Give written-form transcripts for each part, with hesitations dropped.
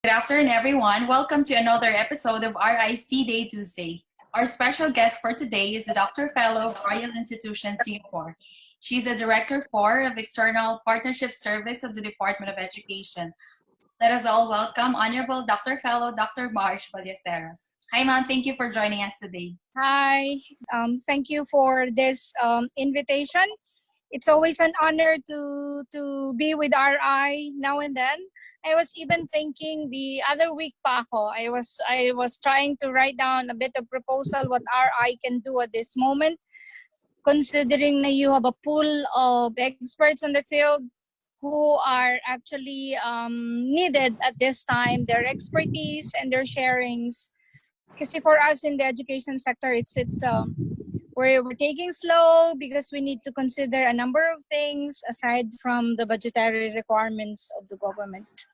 Good afternoon, everyone. Welcome to another episode of RIC Day Tuesday. Our special guest for today is a Doctor Fellow of Royal Institution, Singapore. She's a Director 4 of External Partnership Service of the Department of Education. Let us all welcome Honorable Dr. Fellow Dr. Marge Ballesteros. Hi, ma'am. Thank you for joining us today. Hi, thank you for this invitation. It's always an honor to be with RI now and then. I was even thinking the other week pa ako, I was trying to write down a bit of proposal what RI can do at this moment, considering that you have a pool of experts in the field who are actually needed at this time, their expertise and their sharings. Kasi for us in the education sector, we're taking slow because we need to consider a number of things aside from the budgetary requirements of the government.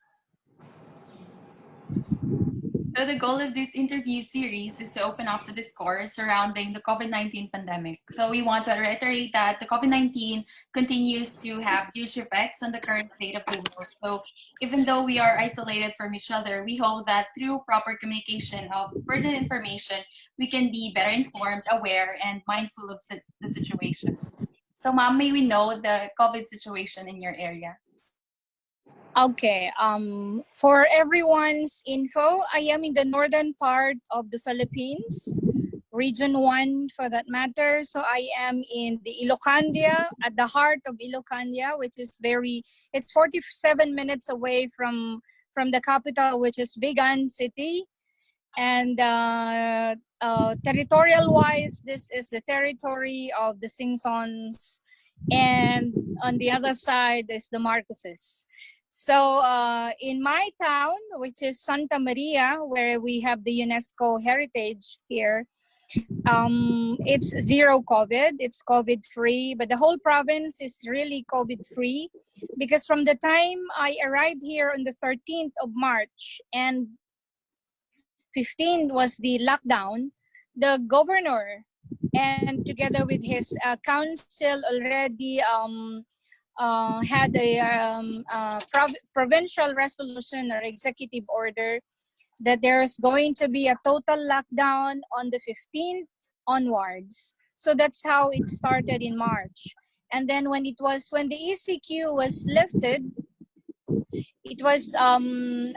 So the goal of this interview series is to open up the discourse surrounding the COVID-19 pandemic. So we want to reiterate that the COVID-19 continues to have huge effects on the current state of the world. So even though we are isolated from each other, we hope that through proper communication of pertinent information, we can be better informed, aware, and mindful of the situation. So ma'am, may we know the COVID situation in your area? Okay, for everyone's info, I am in the northern part of the Philippines, Region 1 for that matter. So I am in the Ilocandia, at the heart of Ilocandia, which is it's 47 minutes away from the capital, which is Vigan City. And territorial-wise, this is the territory of the Singsons, and on the other side is the Marcoses. So in my town, which is Santa Maria, where we have the UNESCO heritage here, it's zero COVID. It's COVID-free, but the whole province is really COVID-free because from the time I arrived here on the 13th of March and 15 was the lockdown, the governor and together with his council already had a provincial resolution or executive order that there's going to be a total lockdown on the 15th onwards. So that's how it started in March. And then when the ECQ was lifted, it was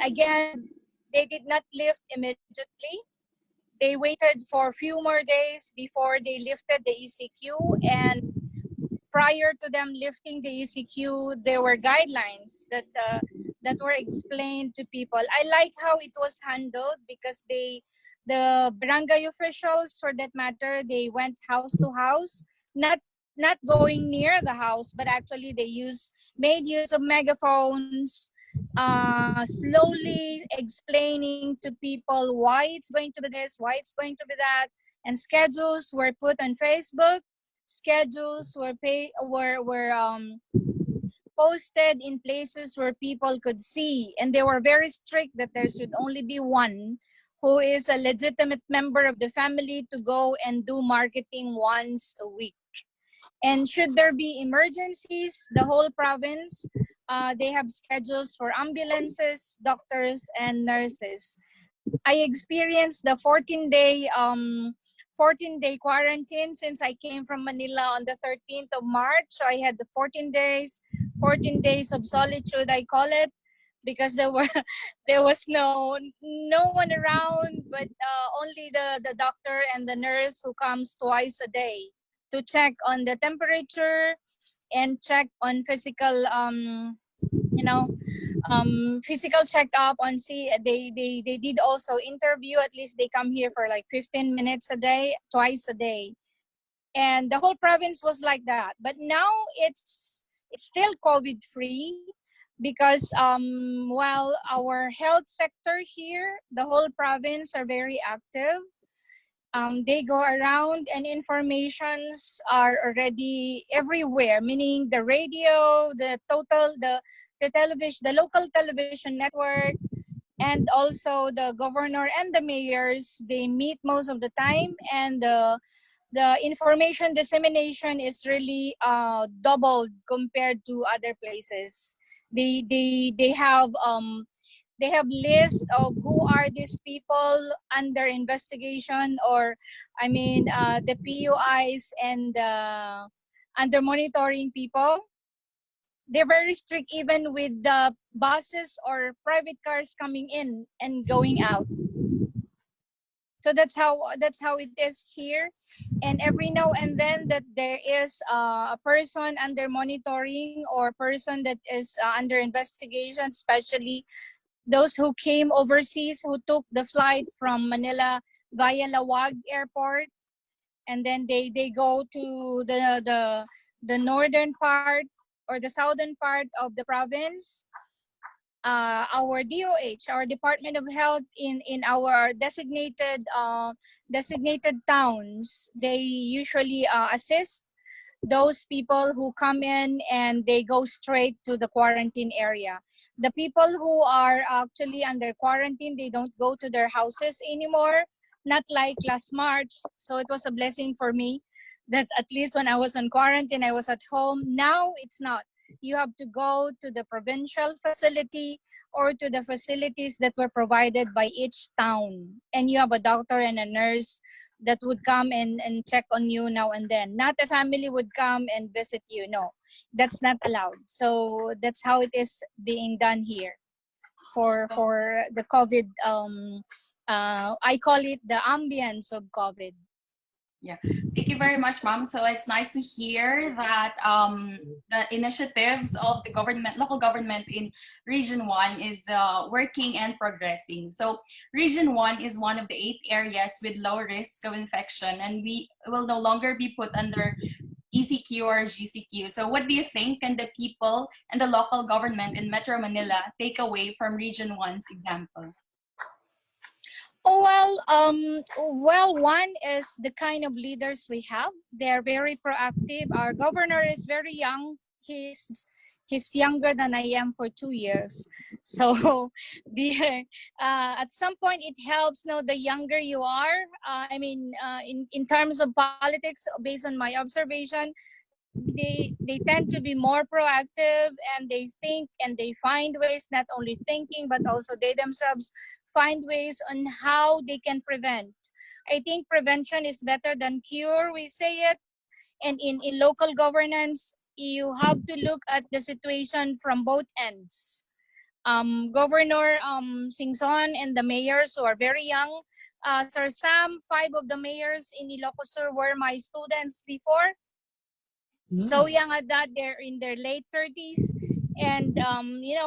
again, they did not lift immediately. They waited for a few more days before they lifted the ECQ, and prior to them lifting the ECQ, there were guidelines that were explained to people. I like how it was handled because the barangay officials, for that matter, they went house to house, not going near the house, but actually they made use of megaphones, slowly explaining to people why it's going to be this, why it's going to be that, and schedules were put on Facebook. Schedules were posted in places where people could see, and they were very strict that there should only be one who is a legitimate member of the family to go and do marketing once a week. And should there be emergencies, the whole province, they have schedules for ambulances, doctors, and nurses. I experienced the 14-day quarantine since I came from Manila on the 13th of March. So I had the 14 days of solitude, I call it, because there was no one around, but only the doctor and the nurse who comes twice a day to check on the temperature and check on physical physical checkup on they did also interview. At least they come here for like 15 minutes a day, twice a day, and the whole province was like that. But now it's still COVID free because while our health sector here, the whole province are very active. They go around and informations are already everywhere, meaning the radio, the television, the local television network, and also the governor and the mayors. They meet most of the time, and the information dissemination is really doubled compared to other places. They have They have list of who are these people under investigation, or the PUIs and under monitoring people. They're very strict even with the buses or private cars coming in and going out. So that's how it is here. And every now and then that there is a person under monitoring or person that is under investigation, especially those who came overseas, who took the flight from Manila via Lawag Airport, and then they go to the northern part or the southern part of the province. Our DOH, our Department of Health in our designated towns, they usually assist those people who come in and they go straight to the quarantine area. The people who are actually under quarantine, they don't go to their houses anymore, not like last March. So it was a blessing for me that at least when I was on quarantine, I was at home. Now it's not. You have to go to the provincial facility or to the facilities that were provided by each town. And you have a doctor and a nurse that would come and check on you now and then. Not a family would come and visit you. No, that's not allowed. So that's how it is being done here for the COVID. I call it the ambience of COVID. Yeah, thank you very much, Ma'am. So it's nice to hear that the initiatives of the government, local government in Region 1 is working and progressing. So Region 1 is one of the 8 areas with low risk of infection, and we will no longer be put under ECQ or GCQ. So what do you think can the people and the local government in Metro Manila take away from Region 1's example? Oh, well, one is the kind of leaders we have. They're very proactive. Our governor is very young. He's younger than I am for 2 years. So the at some point it helps. No, the younger you are. In terms of politics, based on my observation, they tend to be more proactive, and they think and they find ways, not only thinking but also they themselves find ways on how they can prevent. I think prevention is better than cure, we say it. And in local governance, you have to look at the situation from both ends. Governor Singson and the mayors who are very young, Sir Sam, 5 of the mayors in Ilocos Sur were my students before. So young at that, they're in their late 30s. And,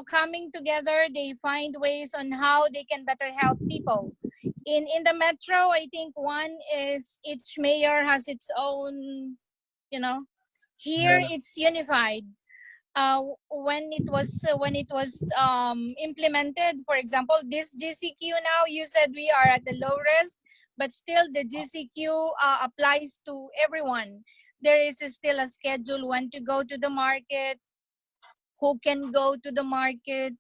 coming together, they find ways on how they can better help people. In the metro, I think one is each mayor has its own, here it's unified. When it was implemented, for example, this GCQ now, you said we are at the low risk, but still the GCQ applies to everyone. There is still a schedule when to go to the market, who can go to the market,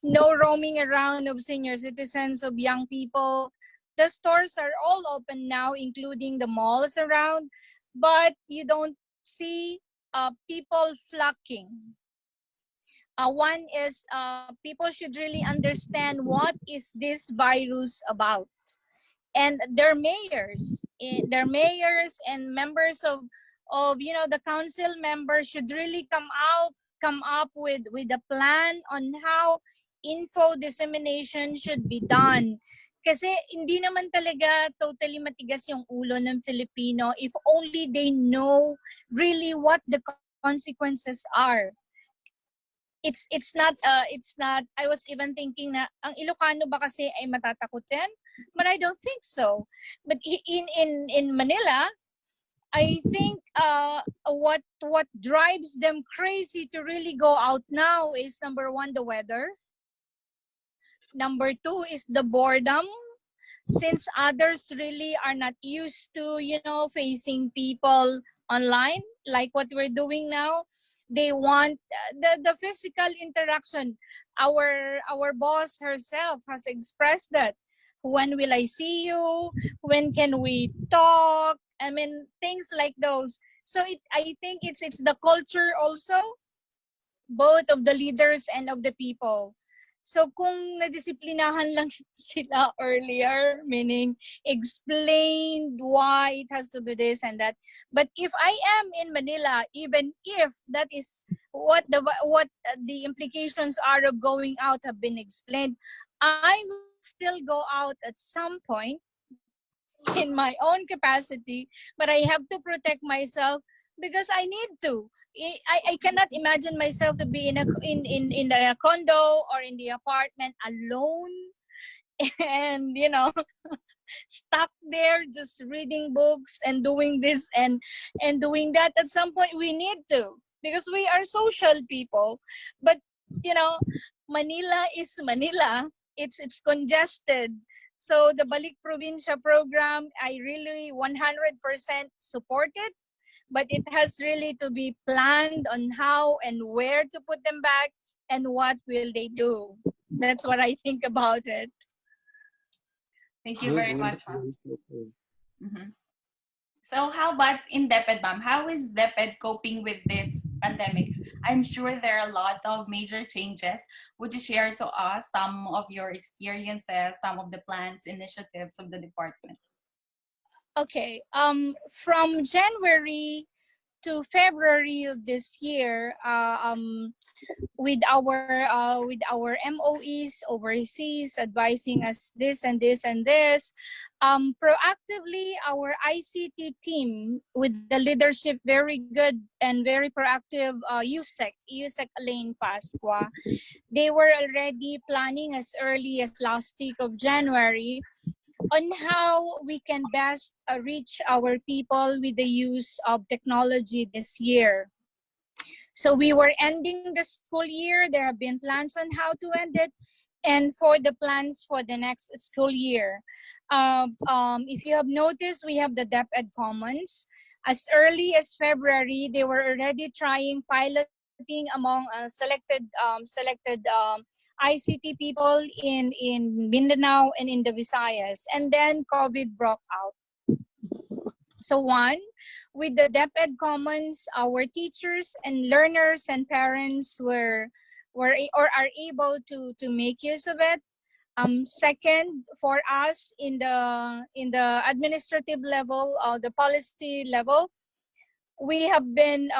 no roaming around of senior citizens, of young people. The stores are all open now, including the malls around, but you don't see people flocking. One is people should really understand what is this virus about. And their mayors and members of the council members should really come up with a plan on how info dissemination should be done. Kasi hindi naman talaga totally matigas yung ulo ng Filipino if only they know really what the consequences are. It's not I was even thinking na ang Ilocano ba kasi ay matatakutin, but I don't think so. But in Manila, I think what drives them crazy to really go out now is, number 1, the weather. Number 2 is the boredom, since others really are not used to facing people online like what we're doing now. They want the physical interaction. Our boss herself has expressed that. When will I see you? When can we talk? I mean, things like those. So I think it's the culture also, both of the leaders and of the people. So kung nadisiplinahan lang sila earlier, meaning explained why it has to be this and that. But if I am in Manila, even if that is what the implications are of going out have been explained, I will still go out at some point in my own capacity, but I have to protect myself because I need to. I cannot imagine myself to be in the condo or in the apartment alone and stuck there just reading books and doing this and doing that. At some point we need to, because we are social people. But you know Manila is Manila. It's congested. So the Balik Provincia program, I really 100% support it, but it has really to be planned on how and where to put them back and what will they do. That's what I think about it. Thank you Good, very much, ma'am. wonderful. Mhm. So how about in DepEd, ma'am? How is DepEd coping with this pandemic? I'm sure there are a lot of major changes. Would you share to us some of your experiences, some of the plans, initiatives of the department? Okay. From January to February of this year, with our MOEs overseas advising us this and this and this, proactively our ICT team with the leadership, very good and very proactive, USEC Elaine Pasqua, they were already planning as early as last week of January on how we can best reach our people with the use of technology this year. So we were ending the school year. There have been plans on how to end it, and for the plans for the next school year. If you have noticed, we have the DepEd Commons. As early as February, they were already trying piloting among selected ICT people in Mindanao and in the Visayas. And then COVID broke out. So one, with the DepEd Commons, our teachers and learners and parents or are able to make use of it. Second, for us in the administrative level, the policy level, we have been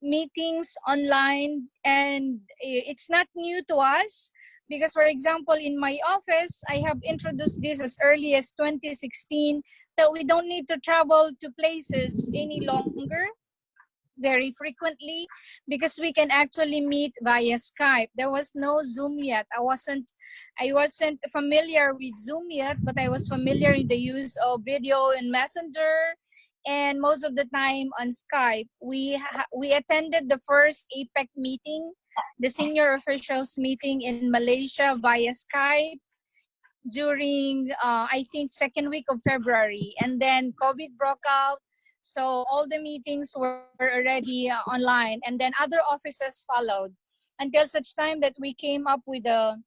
meetings online, and it's not new to us because, for example, in my office, I have introduced this as early as 2016, that we don't need to travel to places any longer very frequently, because we can actually meet via Skype. There was no Zoom yet. I wasn't familiar with Zoom yet, but I was familiar with the use of video and Messenger, and most of the time on Skype. We attended the first APEC meeting, the senior officials meeting in Malaysia via Skype during I think second week of February, and then COVID broke out. So all the meetings were already online, and then other offices followed until such time that we came up with a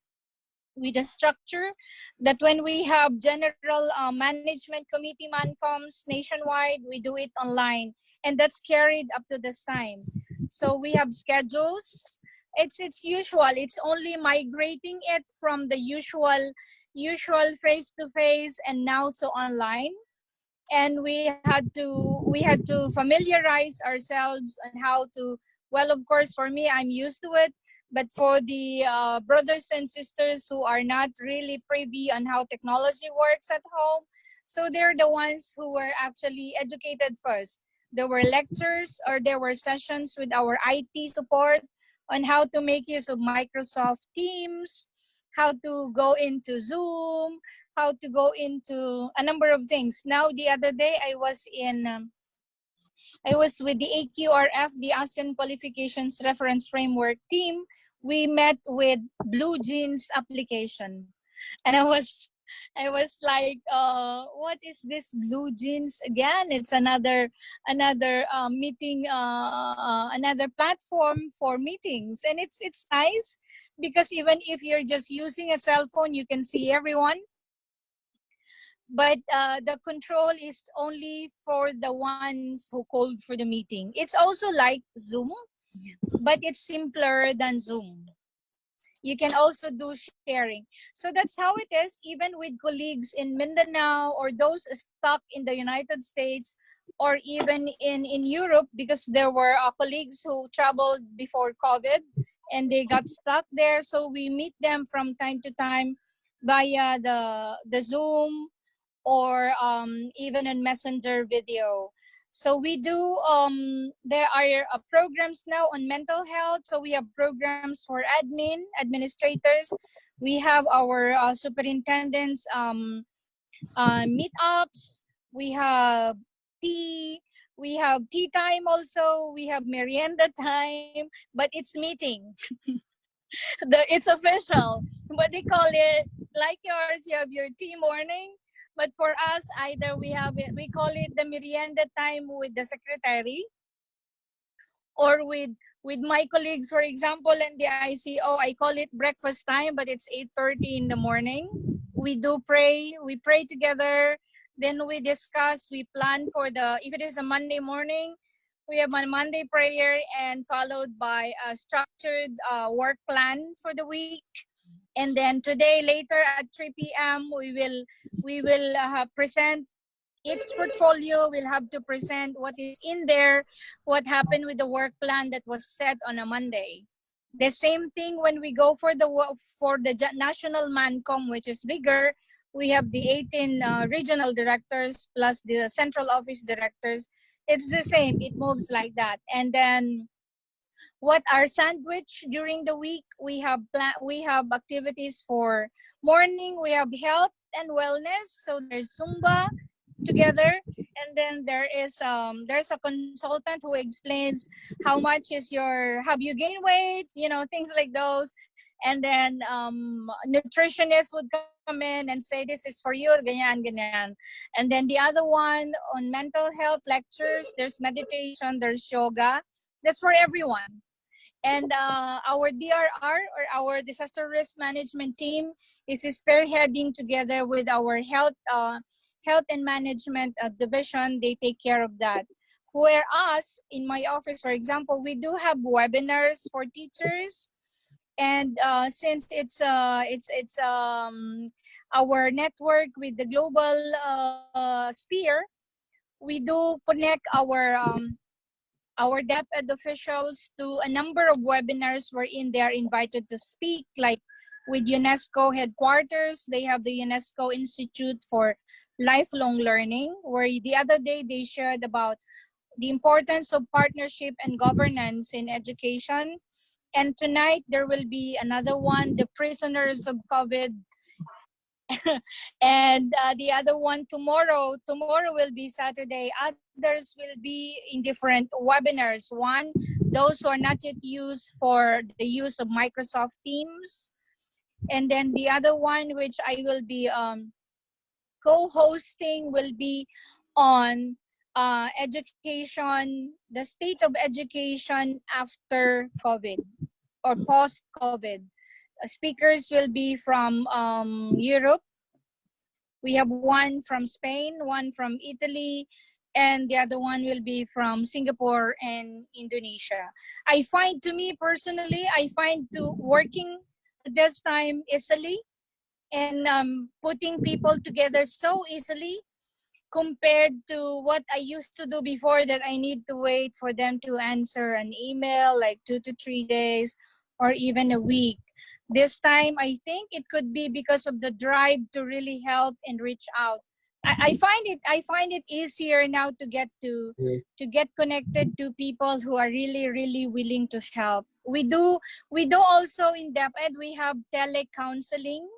structure that when we have general management committee mancoms nationwide, we do it online, and that's carried up to this time. So we have schedules. It's usual. It's only migrating it from the usual face to face and now to online. And we had to familiarize ourselves on how to, well, of course, for me, I'm used to it, but for the brothers and sisters who are not really privy on how technology works at home, so they're the ones who were actually educated first. There were lectures or there were sessions with our IT support on how to make use of Microsoft Teams, how to go into Zoom, how to go into a number of things. Now, the other day, I was with the AQRF, the ASEAN Qualifications Reference Framework team. We met with Blue Jeans application, and I was like, what is this Blue Jeans again? It's another meeting, another platform for meetings, and it's nice because even if you're just using a cell phone, you can see everyone, but the control is only for the ones who called for the meeting. It's also like Zoom, but it's simpler than Zoom. you can also do sharing. So that's how it is, even with colleagues in Mindanao or those stuck in the United States or even in Europe, because there were colleagues who traveled before COVID and they got stuck there. So we meet them from time to time via the Zoom or even in Messenger video. So we do, there are programs now on mental health. So we have programs for administrators. We have our superintendents meetups. We have tea. We have tea time also. We have merienda time, but it's meeting. It's official. What they call it, like yours, you have your tea morning. But for us, either we have it, we call it the merienda time with the secretary, or with my colleagues, for example, in the ICO, I call it breakfast time, but it's 8:30 in the morning. We do pray. We pray together. Then we discuss. We plan for if it is a Monday morning, we have a Monday prayer and followed by a structured work plan for the week. And then today, later at 3 p.m., we will present each portfolio. Will have to present what is in there, what happened with the work plan that was set on a Monday. The same thing when we go for the national Mancom, which is bigger. We have the 18 regional directors plus the central office directors. It's the same. It moves like that. And then what are sandwich during the week? We have activities for morning. We have health and wellness. So there's Zumba together, and then there's a consultant who explains how much is have you gained weight, things like those. And then nutritionists would come in and say, this is for you, ganyan, ganyan. And then the other one on mental health lectures, there's meditation, there's yoga. That's for everyone. And our DRR, or our disaster risk management team, is spearheading together with our health and management division. They take care of that. Whereas in my office, for example, we do have webinars for teachers. And since it's our network with the global sphere, we do connect our DepEd officials to a number of webinars wherein they are invited to speak, like with UNESCO headquarters. They have the UNESCO Institute for Lifelong Learning, where the other day they shared about the importance of partnership and governance in education. And tonight there will be another one, the prisoners of COVID. And the other one tomorrow will be Saturday. Others will be in different webinars. One, those who are not yet used for the use of Microsoft Teams. And then the other one, which I will be co-hosting, will be on education, the state of education after COVID or post-COVID. Speakers will be from Europe. We have one from Spain, one from Italy, and the other one will be from Singapore and Indonesia. To me personally, I find to working at this time easily, and putting people together so easily compared to what I used to do before, that I need to wait for them to answer an email like 2 to 3 days or even a week. This time, I think it could be because of the drive to really help and reach out. I find it easier now to get connected to people who are really, really willing to help. We do also in DepEd, we have telecounseling.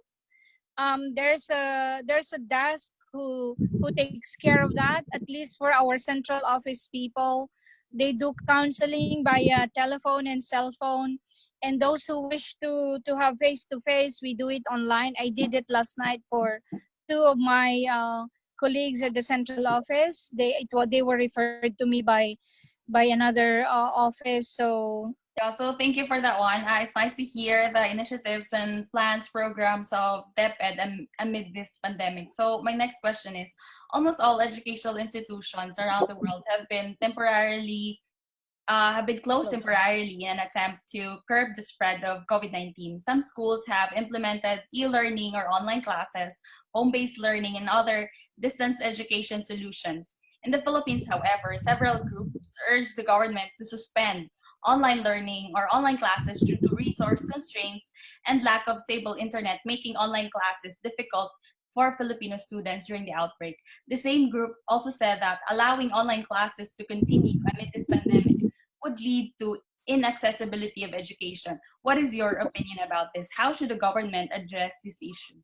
There's a desk who takes care of that, at least for our central office people. They do counseling via telephone and cell phone. And those who wish to have face-to-face, we do it online. I did it last night for two of my colleagues at the central office. They were referred to me by another office. So Yeah, so thank you for that one. It's nice to hear the initiatives and plans, programs of DepEd amid this pandemic. So my next question is, almost all educational institutions around the world have been temporarily have been closed temporarily in an attempt to curb the spread of COVID-19. Some schools have implemented e-learning or online classes, home-based learning, and other distance education solutions. In the Philippines, however, several groups urge the government to suspend online learning or online classes due to resource constraints and lack of stable internet, making online classes difficult for Filipino students during the outbreak. The same group also said that allowing online classes to continue amid this pandemic would lead to inaccessibility of education. What is your opinion about this? How should the government address this issue?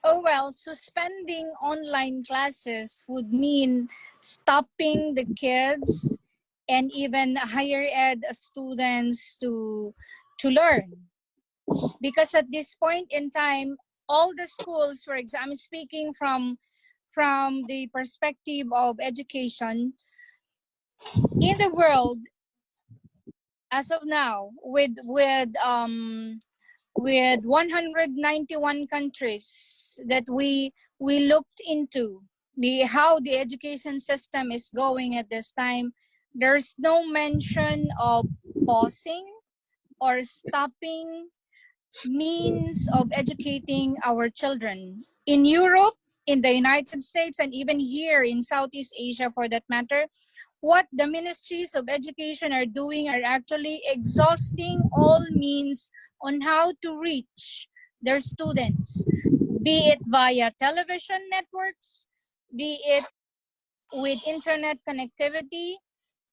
Oh, well, suspending online classes would mean stopping the kids and even higher ed students to learn. Because at this point in time, all the schools, for example, I'm speaking from the perspective of education in the world as of now, with 191 countries that we looked into the how the education system is going at this time, there's no mention of pausing or stopping means of educating our children. In Europe, in the United States, and even here in Southeast Asia for that matter, what the ministries of education are doing are actually exhausting all means on how to reach their students, be it via television networks, be it with internet connectivity,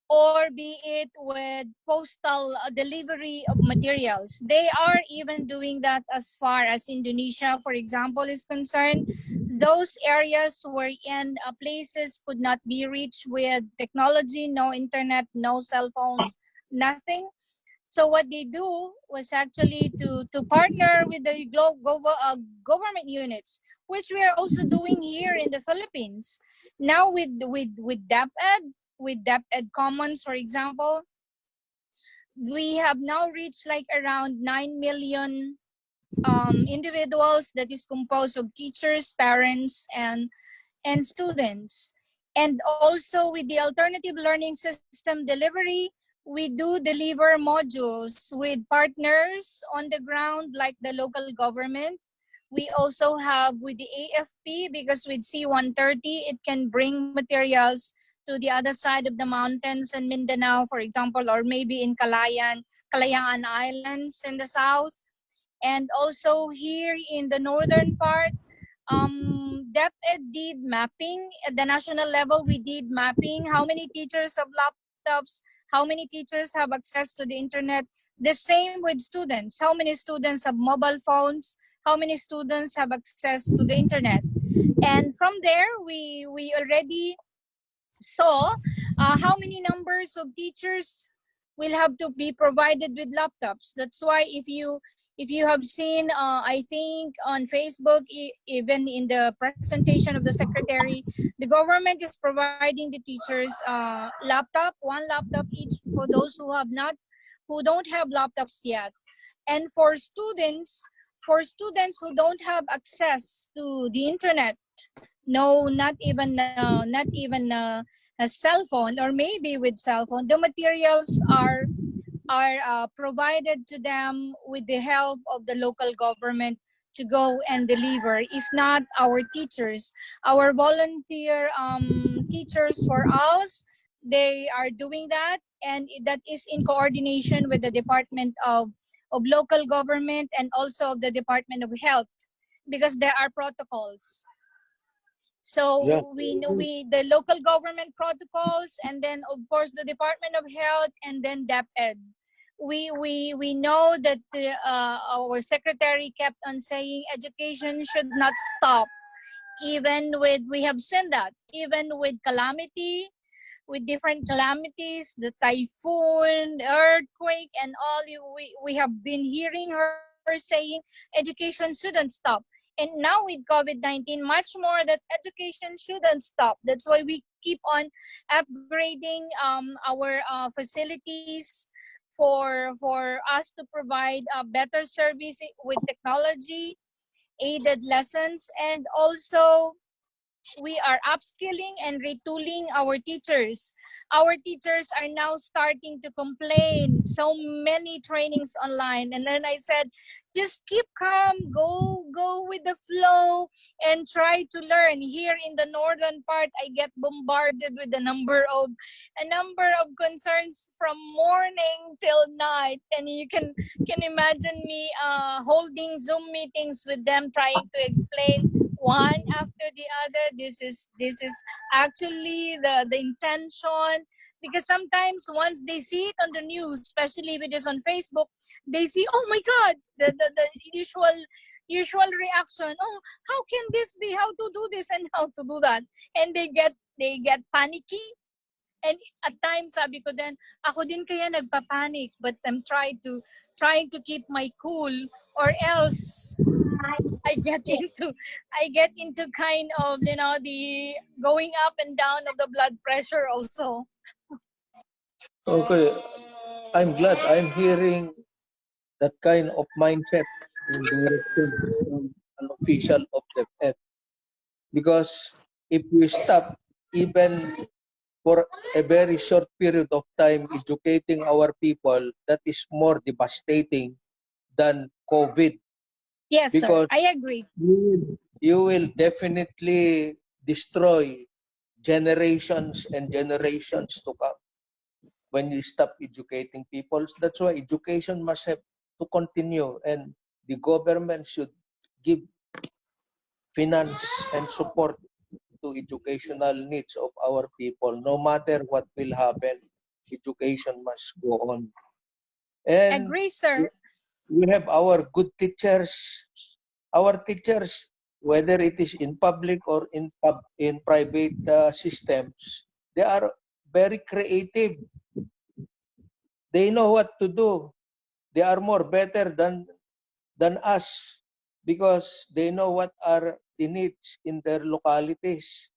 or be it with postal delivery of materials. They are even doing that as far as Indonesia, for example, is concerned. Those areas wherein places could not be reached with technology, no internet, no cell phones, nothing. So what they do was actually to partner with the government units, which we are also doing here in the Philippines. Now with DepEd, with DepEd Commons, for example, we have now reached like around 9 million individuals that is composed of teachers, parents, and students. And also with the alternative learning system delivery, we do deliver modules with partners on the ground like the local government. We also have with the AFP, because with C-130, it can bring materials to the other side of the mountains in Mindanao, for example, or maybe in Kalayaan Islands in the south. And also here in the northern part, DepEd did mapping at the national level. We did mapping. How many teachers have laptops? How many teachers have access to the internet? The same with students. How many students have mobile phones? How many students have access to the internet? And from there, we already saw how many numbers of teachers will have to be provided with laptops. That's why if you have seen, I think on Facebook, even in the presentation of the secretary, the government is providing the teachers one laptop each for those who don't have laptops yet. And for students who don't have access to the internet, no, not even a cell phone, or maybe with cell phone, the materials are provided to them with the help of the local government to go and deliver. If not, our teachers, our volunteer teachers for us, they are doing that, and that is in coordination with the Department of Local Government and also the Department of Health, because there are protocols. So Yeah. we the local government protocols, and then of course the Department of Health, and then DepEd. We know that our secretary kept on saying education should not stop, even with, we have seen that even with calamity, with different calamities, the typhoon, the earthquake, and all. We have been hearing her saying education shouldn't stop. And now with COVID-19, much more that education shouldn't stop. That's why we keep on upgrading our facilities for us to provide better service with technology, aided lessons, and also we are upskilling and retooling our teachers. Our teachers are now starting to complain. So many trainings online. And then I said, just keep calm, go with the flow and try to learn. Here in the northern part, I get bombarded with a number of concerns from morning till night. And you can imagine me holding Zoom meetings with them, trying to explain one after the other. This is actually the intention, because sometimes once they see it on the news, especially if it is on Facebook, they see, oh my god, the usual reaction, oh, how can this be, how to do this and how to do that, and they get panicky. And at times sabi ko din, ako din kaya nagpapanik, but I'm trying to keep my cool, or else I get into kind of, the going up and down of the blood pressure also. Okay, I'm glad I'm hearing that kind of mindset and direction from an official of DepEd. Because if we stop even for a very short period of time educating our people, that is more devastating than COVID. Yes, sir. Because I agree. you will definitely destroy generations and generations to come when you stop educating people. That's why education must have to continue, and the government should give finance and support to educational needs of our people. No matter what will happen, education must go on. And Agree, sir. we have our good teachers. Our teachers, whether it is in public or in private systems, they are very creative. They know what to do. They are more better than us because they know what are the needs in their localities.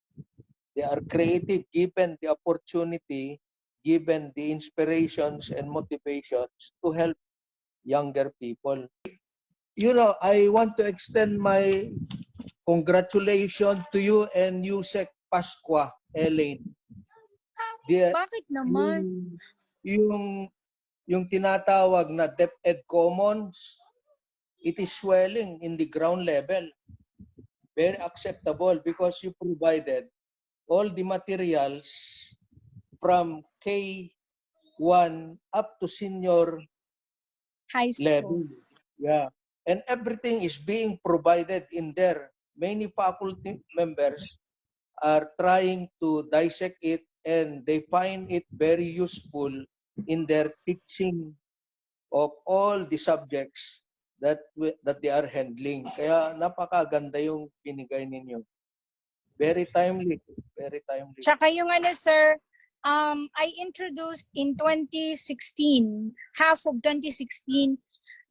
They are creative given the opportunity, given the inspirations and motivations to help younger people. You know, I want to extend my congratulations to you and Yusek Pascua, Elaine. Bakit naman? Yung, yung tinatawag na DepEd Commons, it is swelling in the ground level. Very acceptable because you provided all the materials from K1 up to senior High school. level. Yeah. And everything is being provided in there. Many faculty members are trying to dissect it and they find it very useful in their teaching of all the subjects that they are handling. Kaya napakaganda yung binigay ninyo. Very timely. Very timely. Tsaka yung sir, I introduced in 2016, half of 2016,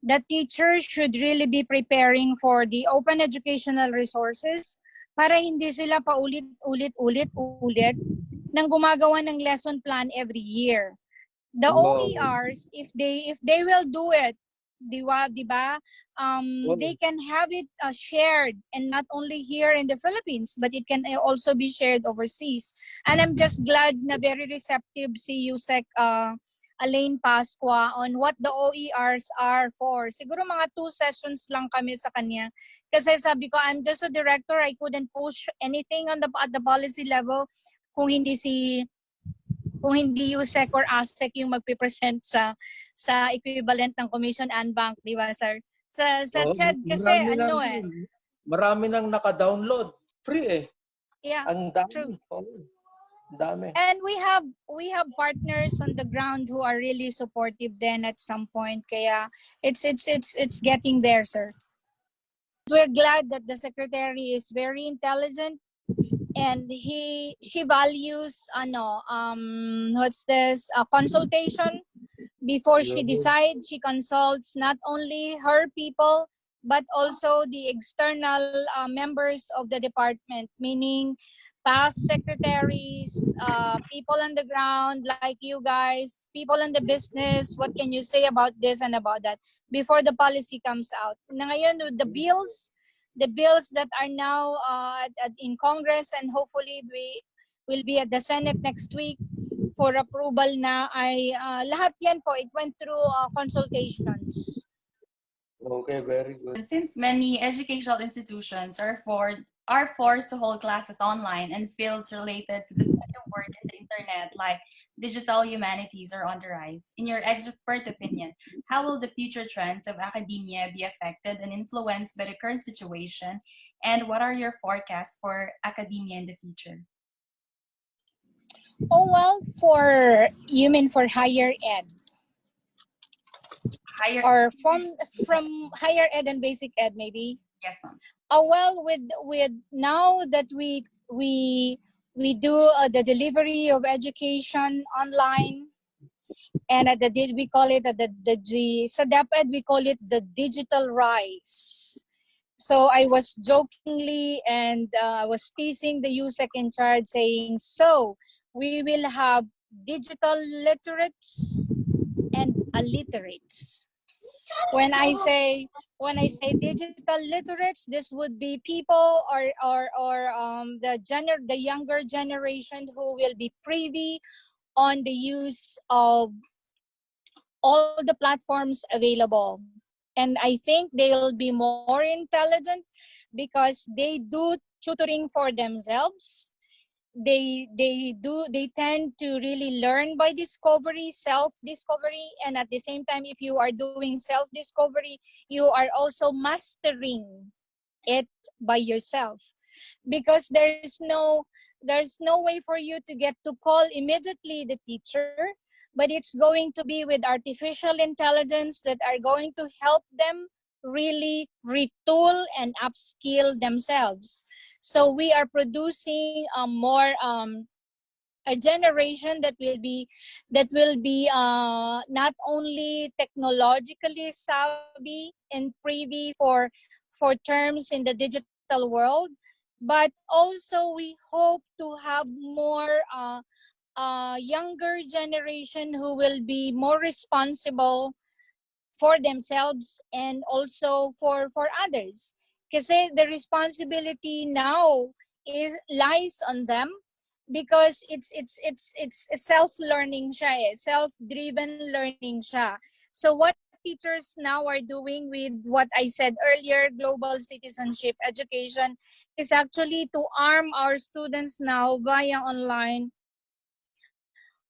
that teachers should really be preparing for the open educational resources para hindi sila paulit-ulit nang gumagawa ng lesson plan every year. The OERs, if they will do it, di ba? They can have it shared, and not only here in the Philippines, but it can also be shared overseas. And I'm just glad na very receptive si Yusek Elaine Pascua on what the OERs are for. Siguro mga 2 sessions lang kami sa kanya. Kasi sabi ko, I'm just a director. I couldn't push anything at the policy level kung hindi Yusek or ASEC yung magpipresent sa equivalent ng Commission and Bank, di ba, sir? Sa CHED kasi, marami nang naka-download. Free eh. Yeah, ang dami. true. Dami. And we have partners on the ground who are really supportive then at some point. Kaya it's getting there, sir. We're glad that the secretary is very intelligent and she values consultation before she decides. She consults not only her people but also the external members of the department, meaning past secretaries, people on the ground like you guys, people in the business. What can you say about this and about that before the policy comes out? Na ngayon, with the the bills that are now in Congress, and hopefully we will be at the Senate next week for approval na, ay lahat yan po, it went through consultations. Okay, very good. And since many educational institutions are forced to hold classes online and fields related to the study of work and the internet, like digital humanities, are on the rise, in your expert opinion, how will the future trends of academia be affected and influenced by the current situation? And what are your forecasts for academia in the future? Oh, well, you mean for higher ed? Higher, Or from higher ed and basic ed, maybe? yes, ma'am. Oh, well, with now that we do the delivery of education online, and we call it sa DepEd we call it the digital rise. So I was jokingly and I was teasing the USEC in charge, saying, so we will have digital literates and illiterates. When I say digital literates, this would be people or the younger generation who will be privy on the use of all the platforms available. And I think they'll be more intelligent because they do tutoring for themselves. They tend to really learn by self-discovery, and at the same time, if you are doing self-discovery, you are also mastering it by yourself, because there's no way for you to get to call immediately the teacher, but it's going to be with artificial intelligence that are going to help them really retool and upskill themselves. So we are producing a generation that will be not only technologically savvy and privy for terms in the digital world, but also we hope to have more younger generation who will be more responsible for themselves and also for others. Kasi the responsibility now lies on them, because it's self-learning siya, self-driven learning siya. So what teachers now are doing with what I said earlier, global citizenship education, is actually to arm our students now via online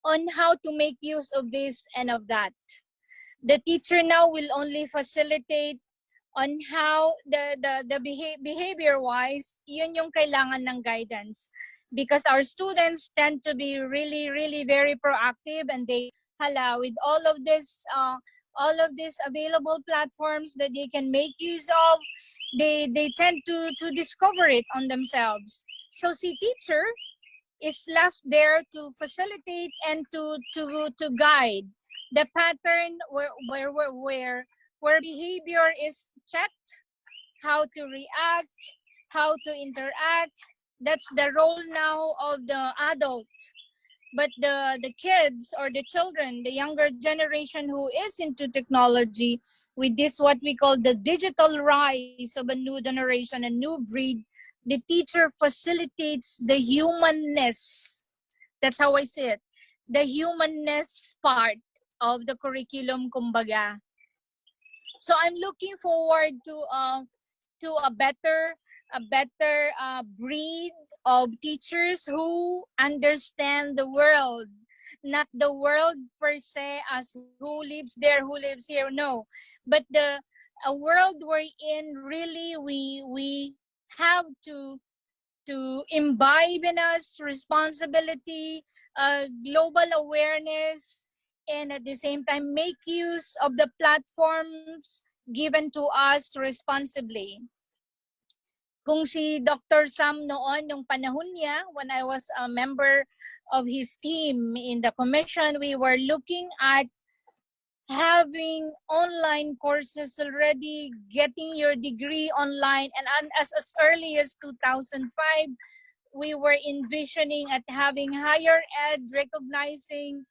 on how to make use of this and of that. The teacher now will only facilitate on how the behavior wise, yun yung kailangan ng guidance, because our students tend to be really really very proactive, and they with all of these available platforms that they can make use of, they tend to discover it on themselves. So si teacher is left there to facilitate and to guide the pattern where behavior is checked, how to react, how to interact. That's the role now of the adult. But the kids or the children, the younger generation who is into technology, with this what we call the digital rise of a new generation, a new breed, the teacher facilitates the humanness. That's how I see it. The humanness part of the curriculum, kumbaga. So I'm looking forward to a better breed of teachers who understand the world, not the world per se as who lives there, who lives here, no, but a world wherein really we have to imbibe in us responsibility, global awareness, and at the same time make use of the platforms given to us responsibly. Kung si Dr. Sam noon, yung panahon niya, when I was a member of his team in the commission, we were looking at having online courses already, getting your degree online, and as early as 2005, we were envisioning at having higher ed recognizing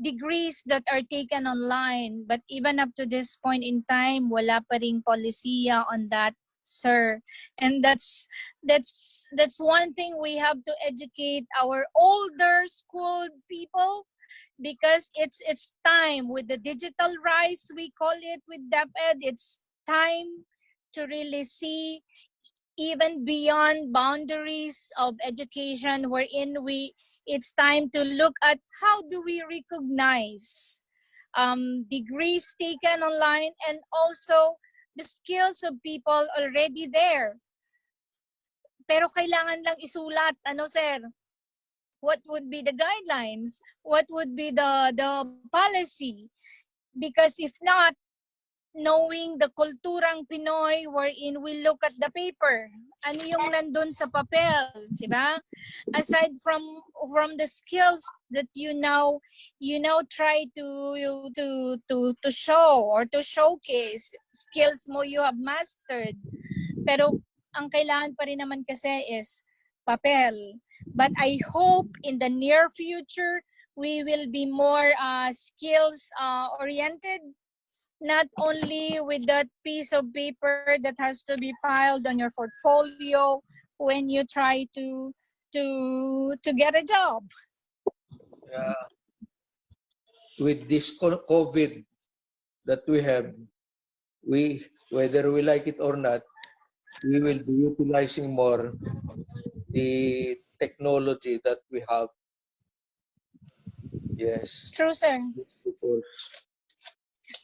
degrees that are taken online. But even up to this point in time, wala pa ring polisiya on that, sir. And that's one thing we have to educate our older school people, because it's time with the digital rise, we call it with DepEd. It's time to really see even beyond boundaries of education, wherein it's time to look at how do we recognize degrees taken online, and also the skills of people already there. Pero kailangan lang isulat, ano sir, what would be the guidelines, what would be the policy. Because if not, knowing the kulturang Pinoy, wherein we look at the paper, ano yung nandun sa papel, di ba? Aside from the skills that you now try to show or to showcase, skills mo you have mastered, pero ang kailangan pa rin naman kasi is papel. But I hope in the near future we will be more skills oriented, not only with that piece of paper that has to be filed on your portfolio when you try to get a job. With this COVID that we have, whether we like it or not, we will be utilizing more the technology that we have. Yes. True, sir.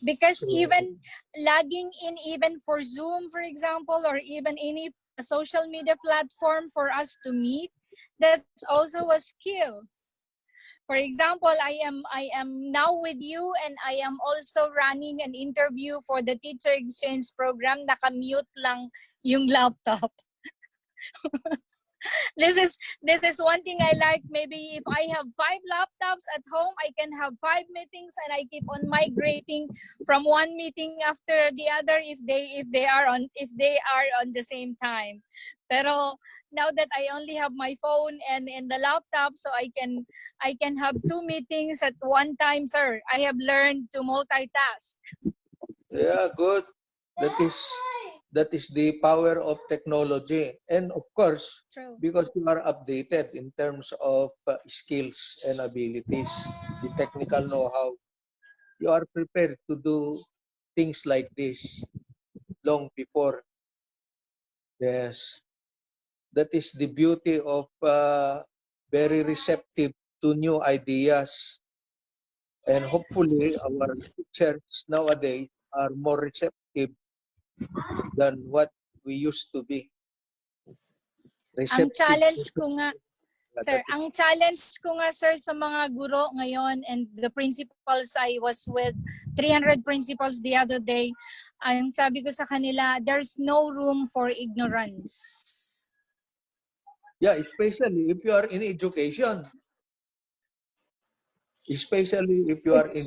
Because even logging in, even for Zoom, for example, or even any social media platform for us to meet, that's also a skill. For example, I am now with you, and I am also running an interview for the teacher exchange program. Naka-mute lang yung laptop. This is one thing I like. Maybe if I have 5 laptops at home, I can have 5 meetings, and I keep on migrating from one meeting after the other if they are on the same time. Pero now that I only have my phone and the laptop, so I can have 2 meetings at one time, sir. I have learned to multitask. Yeah, good. That is the power of technology. And of course, True. because you are updated in terms of skills and abilities, the technical know-how, you are prepared to do things like this long before. Yes. That is the beauty of very receptive to new ideas. And hopefully our teachers nowadays are more receptive than what we used to be. Ang challenge ko nga, sir, That is- ang challenge ko nga, sir, sa mga guro ngayon and the principals, I was with 300 principals the other day, ang sabi ko sa kanila, there's no room for ignorance. Yeah, especially if you are in education. Especially if you are in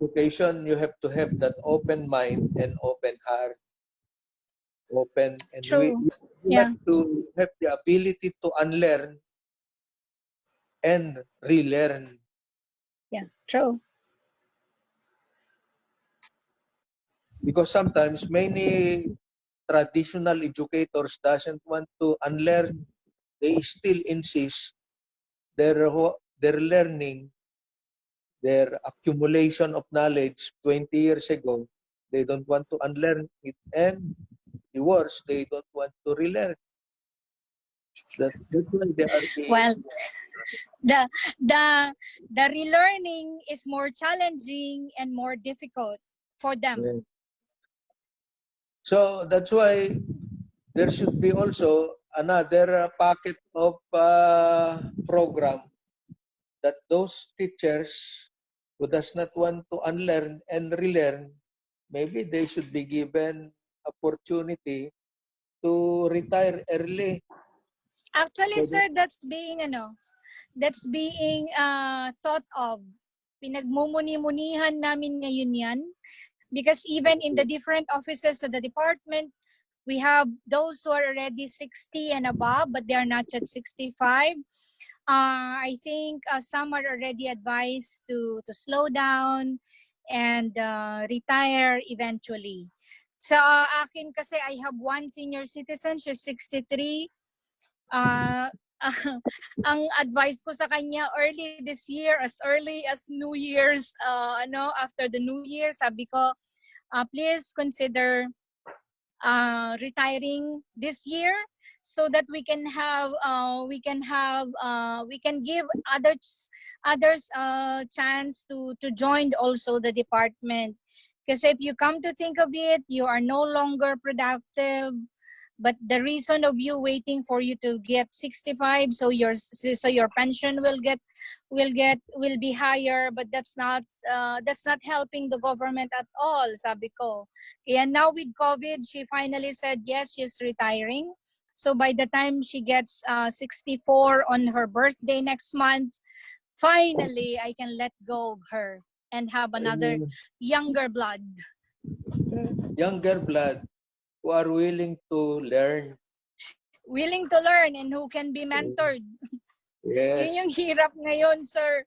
education, you have to have that open mind and open heart. Open, and True. we Yeah. have to have the ability to unlearn and relearn. Yeah, true. Because sometimes many traditional educators doesn't want to unlearn. They still insist their learning, their accumulation of knowledge 20 years ago, they don't want to unlearn it, and the worst, they don't want to relearn. That's why they are being, Well, the relearning is more challenging and more difficult for them. yeah. So that's why there should be also another packet of program that those teachers who does not want to unlearn and relearn, maybe they should be given opportunity to retire early. Actually, So sir, that's being thought of. Pinagmumuni-munihan namin ngayon yan, because even in the different offices of the department, we have those who are already 60 and above, but they are not yet 65. I think some are already advised to slow down and retire eventually. Sa akin kasi, I have one senior citizen, she's 63. Uh, ang advice ko sa kanya early this year, as early as New Year's, after the New Year, sabi ko, please consider retiring this year so that we can give others chance to join also the department, because if you come to think of it, you are no longer productive, but the reason of you waiting for you to get 65 so your pension will be higher, but that's not helping the government at all, sabi ko. And now with COVID, she finally said yes, she's retiring. So by the time she gets 64 on her birthday next month, finally I can let go of her and have another younger blood. Younger blood who are willing to learn. Willing to learn and who can be mentored. Yes. Yun yung hirap ngayon, sir.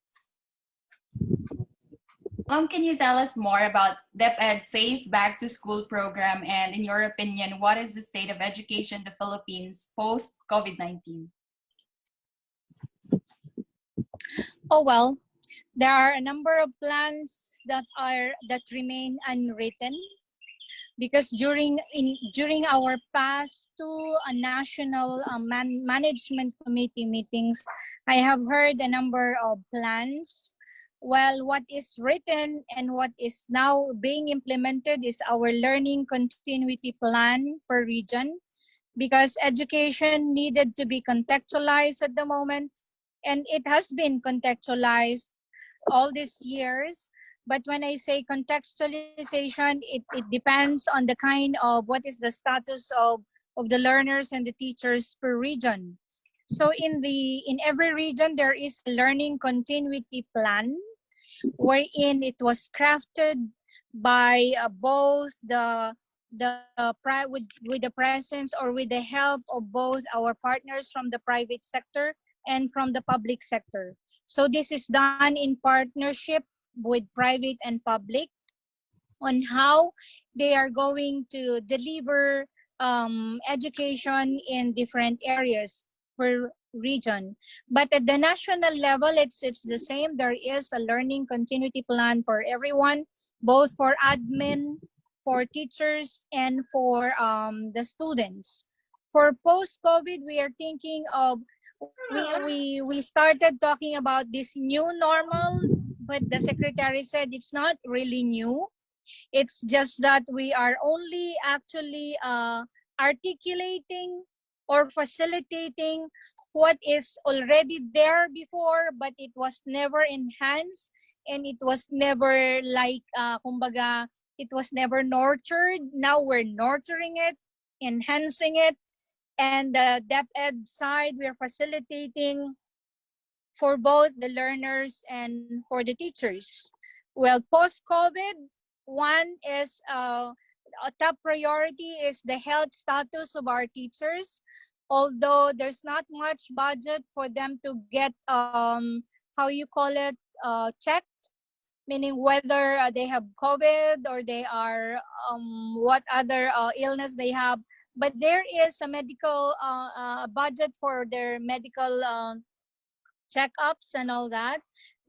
Can you tell us more about DepEd's Safe Back to School program, and in your opinion, what is the state of education in the Philippines post COVID-19? Oh well, there are a number of plans that remain unwritten, because during our past two national management committee meetings, I have heard a number of plans. Well, what is written and what is now being implemented is our learning continuity plan per region, because education needed to be contextualized at the moment, and it has been contextualized all these years. But when I say contextualization, it depends on the kind of what is the status of the learners and the teachers per region. So in every region, there is a learning continuity plan wherein it was crafted by both with the presence or with the help of both our partners from the private sector and from the public sector. So this is done in partnership with private and public on how they are going to deliver education in different areas per region. But at the national level, it's the same. There is a learning continuity plan for everyone, both for admin, for teachers, and for the students. For post-COVID, we are thinking of we started talking about this new normal, but the secretary said it's not really new. It's just that we are only actually articulating or facilitating what is already there before, but it was never enhanced, and it was never kumbaga, it was never nurtured. Now we're nurturing it, enhancing it, and the DepEd side, we're facilitating for both the learners and for the teachers. Well, post-COVID, one is a top priority is the health status of our teachers. Although there's not much budget for them to get checked, meaning whether they have COVID or they are what other illness they have. But there is a medical budget for their medical checkups and all that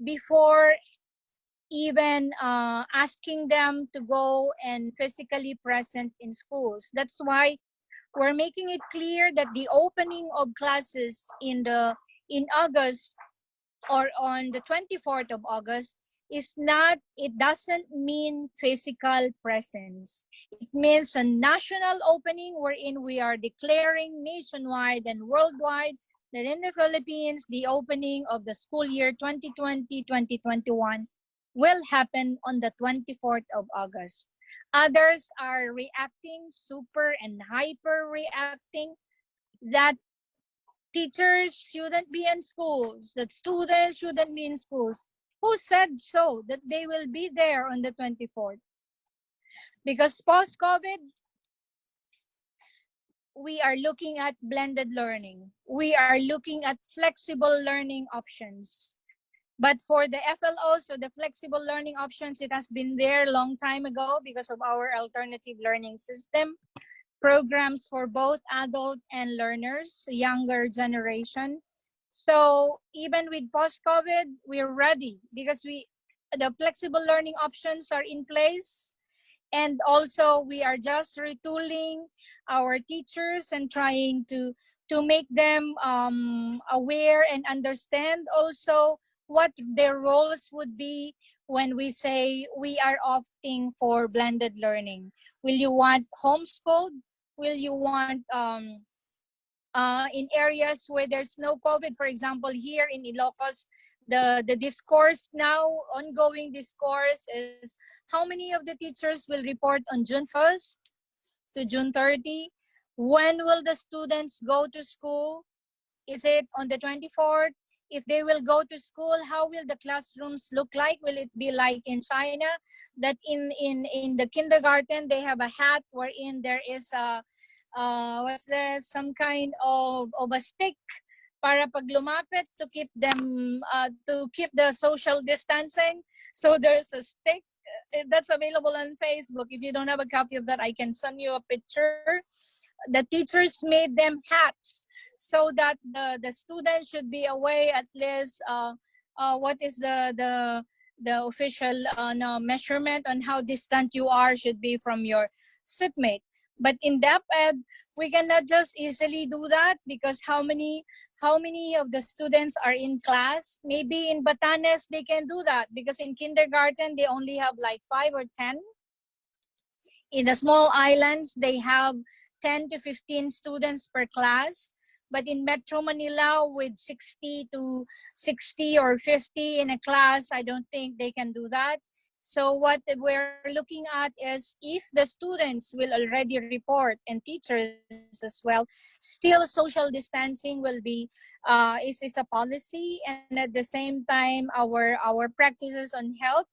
before even asking them to go and physically present in schools. That's why we're making it clear that the opening of classes in August or on the 24th of August it doesn't mean physical presence. It means a national opening wherein we are declaring nationwide and worldwide that in the Philippines, the opening of the school year 2020-2021 will happen on the 24th of August. Others are reacting, super and hyper reacting, that teachers shouldn't be in schools, that students shouldn't be in schools. Who said so, that they will be there on the 24th? Because post-COVID, we are looking at blended learning. We are looking at flexible learning options. But for the FLO, so the flexible learning options, it has been there a long time ago because of our alternative learning system programs for both adult and learners, younger generation. So even with post-COVID, we're ready because the flexible learning options are in place. And also we are just retooling our teachers and trying to make them aware and understand also what their roles would be when we say we are opting for blended learning. Will you want homeschooled? Will you want in areas where there's no COVID? For example, here in Ilocos, the discourse now, ongoing discourse is how many of the teachers will report on June 1st to June 30? When will the students go to school? Is it on the 24th? If they will go to school, how will the classrooms look like? Will it be like in China, that in the kindergarten they have a hat wherein there is a what's this, some kind of a stick para pag lumapit to keep them to keep the social distancing. So there's a stick that's available on Facebook. If you don't have a copy of that, I can send you a picture. The teachers made them hats so that the students should be away at least what is the official no, measurement on how distant you are should be from your seatmate. But in DepEd, we cannot just easily do that because how many of the students are in class? Maybe in Batanes they can do that because in kindergarten they only have like 5 or 10. In the small islands, they have 10 to 15 students per class. But in Metro Manila, with 60 or 50 in a class, I don't think they can do that. So what we're looking at is if the students will already report, and teachers as well, still social distancing will be is a policy, and at the same time our practices on health,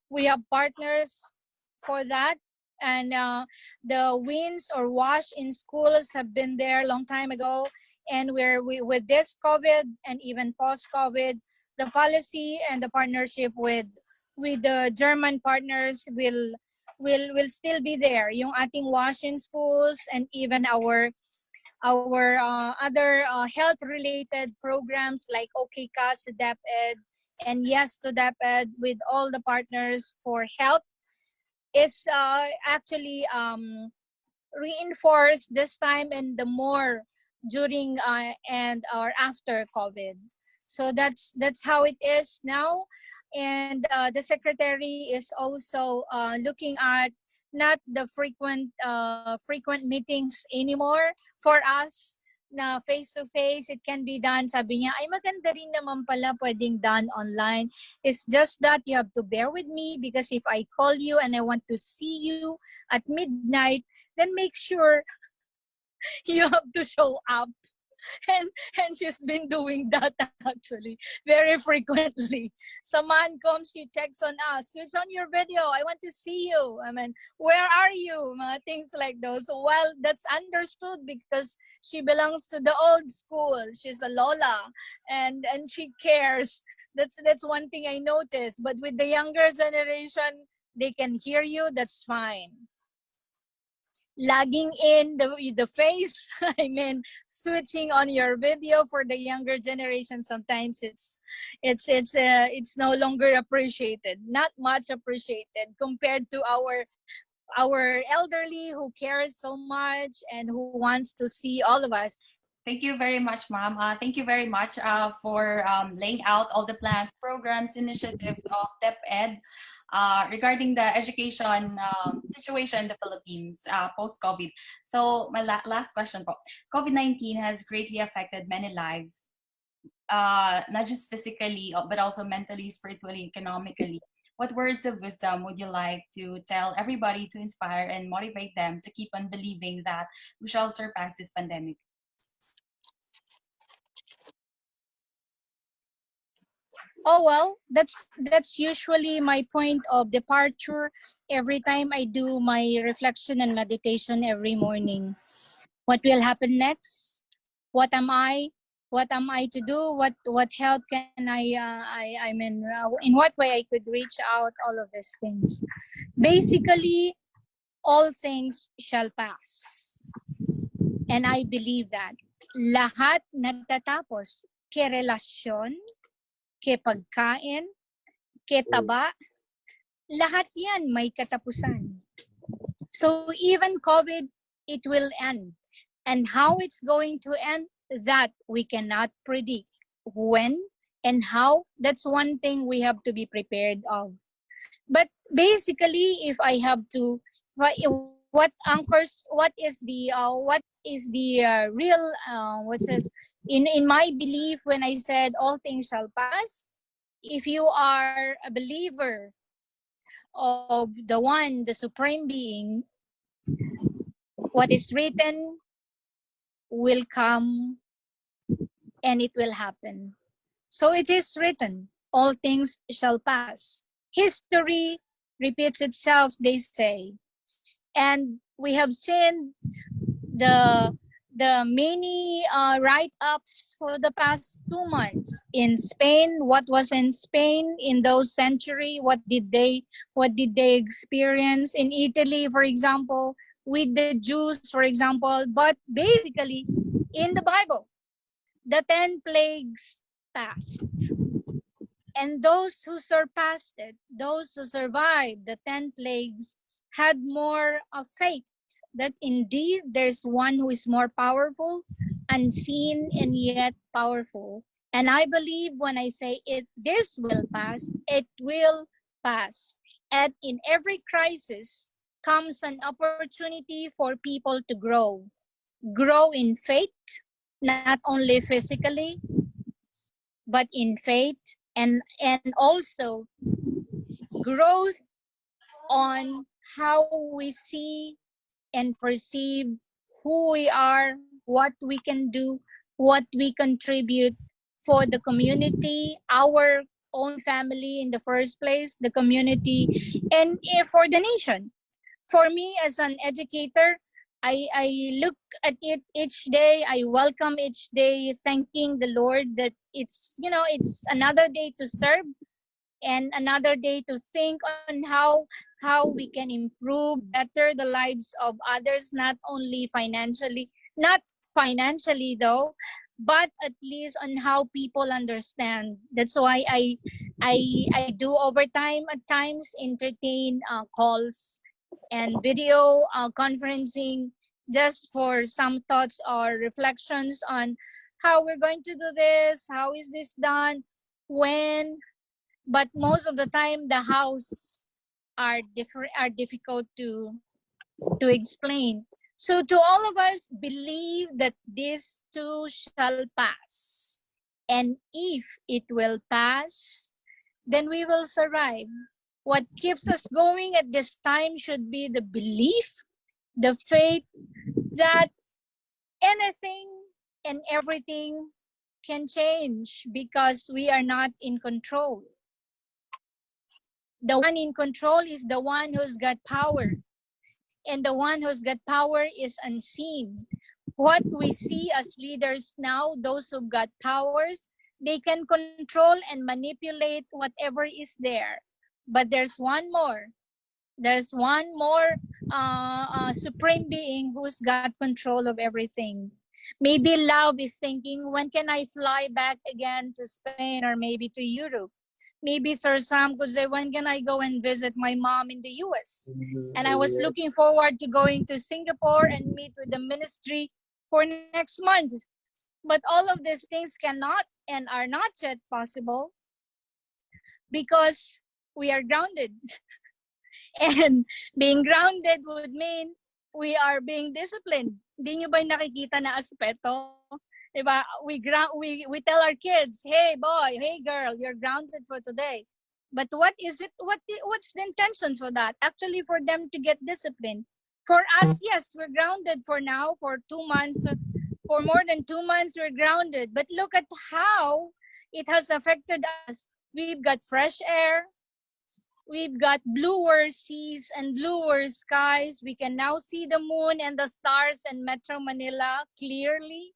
we have partners for that. And the wins or wash in schools have been there a long time ago. And with this COVID and even post-COVID, the policy and the partnership with the German partners will still be there. Yung ating wash in schools and even our other health-related programs like OKCAS, DepEd, and Yes to DepEd with all the partners for health is actually reinforced this time and the more during and or after COVID. So that's how it is now. And the secretary is also looking at not the frequent meetings anymore for us na face-to-face. It can be done. Sabi niya, ay maganda rin naman pala pwedeng done online. It's just that you have to bear with me because if I call you and I want to see you at midnight, then make sure you have to show up. And she's been doing that actually very frequently. Some man comes, she checks on us, switch on your video, I want to see you. I mean, where are you? Things like those. So, well, that's understood because she belongs to the old school. She's a Lola and she cares. That's one thing I noticed. But with the younger generation, they can hear you, that's fine. Lagging in the face, I mean, switching on your video for the younger generation, sometimes it's no longer appreciated, not much appreciated compared to our elderly who cares so much and who wants to see all of us. Thank you very much, ma'am. Thank you very much for laying out all the plans, programs, initiatives of DepEd regarding the education situation in the Philippines post-COVID. So my last question po. COVID-19 has greatly affected many lives, not just physically, but also mentally, spiritually, economically. What words of wisdom would you like to tell everybody to inspire and motivate them to keep on believing that we shall surpass this pandemic? Oh well, that's usually my point of departure every time I do my reflection and meditation every morning. What will happen next? What am I? What am I to do? What help can I mean, in what way I could reach out? All of these things. Basically, all things shall pass. And I believe that. Lahat natatapos. Ke relasyon, ke pagkain, ke taba, lahat yan may katapusan. So even COVID, it will end. And how it's going to end, that we cannot predict. When and how, that's one thing we have to be prepared of. But basically, if I have to, what anchors, what is the real, what's this? In my belief, when I said all things shall pass, if you are a believer of the one, the supreme being, what is written will come and it will happen. So it is written, all things shall pass. History repeats itself, they say. And we have seen the many write-ups for the past 2 months in Spain. What was in Spain in those century? What did they experience in Italy, for example, with the Jews, for example? But basically, in the Bible, the 10 plagues passed. And those who surpassed it, those who survived the 10 plagues, had more faith that indeed there's one who is more powerful, unseen and yet powerful. And I believe when I say it, this will pass, it will pass. And in every crisis comes an opportunity for people to grow. Grow in faith, not only physically, but in faith, and also growth on how we see and perceive who we are, what we can do, what we contribute for the community, our own family in the first place, the community, and for the nation. For me as an educator, I look at it each day. I welcome each day, thanking the Lord that it's another day to serve and another day to think on how we can improve better the lives of others, not only financially, not financially though, but at least on how people understand. That's why I do overtime at times, entertain calls and video conferencing, just for some thoughts or reflections on how we're going to do this, how is this done, when. But most of the time the house are difficult to explain. So to all of us, believe that this too shall pass. And if it will pass, then we will survive. What keeps us going at this time should be the belief, the faith that anything and everything can change because we are not in control. The one in control is the one who's got power. And the one who's got power is unseen. What we see as leaders now, those who've got powers, they can control and manipulate whatever is there. But there's one more. There's one more supreme being who's got control of everything. Maybe love is thinking, when can I fly back again to Spain or maybe to Europe? Maybe Sir Sam could say, when can I go and visit my mom in the US? And I was looking forward to going to Singapore and meet with the ministry for next month. But all of these things cannot and are not yet possible because we are grounded. And being grounded would mean we are being disciplined. Hindi nyo ba nakikita na aspeto? Diba? We tell our kids, hey boy, hey girl, you're grounded for today. But what is it? What's the intention for that? Actually, for them to get disciplined. For us, yes, we're grounded for now, for 2 months. For more than 2 months, we're grounded. But look at how it has affected us. We've got fresh air. We've got bluer seas and bluer skies. We can now see the moon and the stars in Metro Manila clearly.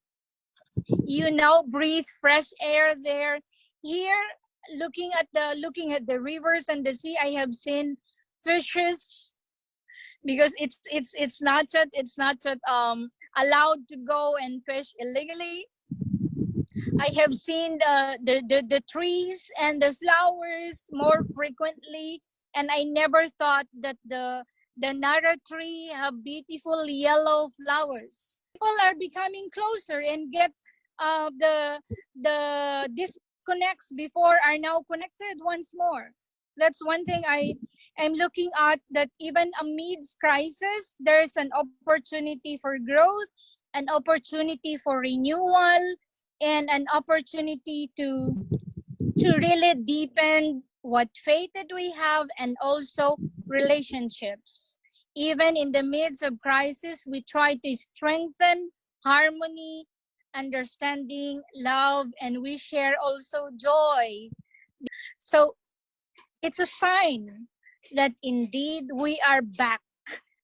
You now breathe fresh air there. Here, looking at the rivers and the sea, I have seen fishes, because it's not allowed to go and fish illegally. I have seen the trees and the flowers more frequently, and I never thought that the Nara tree have beautiful yellow flowers. People are becoming closer and get the disconnects before are now connected once more. That's one thing I am looking at, that even amidst crisis, there's an opportunity for growth, an opportunity for renewal, and an opportunity to really deepen what faith that we have, and also relationships. Even in the midst of crisis, we try to strengthen harmony, understanding, love, and we share also joy. So it's a sign that indeed we are back.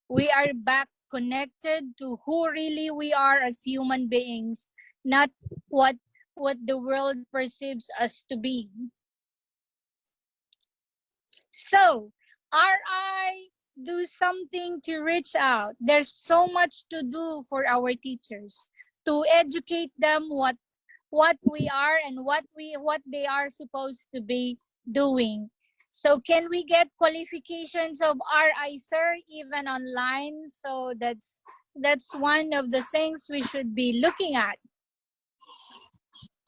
We are back connected to who really we are as human beings, not what the world perceives us to be. So, RI, do something to reach out. There's so much to do for our teachers, to educate them what we are and what they are supposed to be doing. So can we get qualifications of RI, sir, even online? So that's one of the things we should be looking at.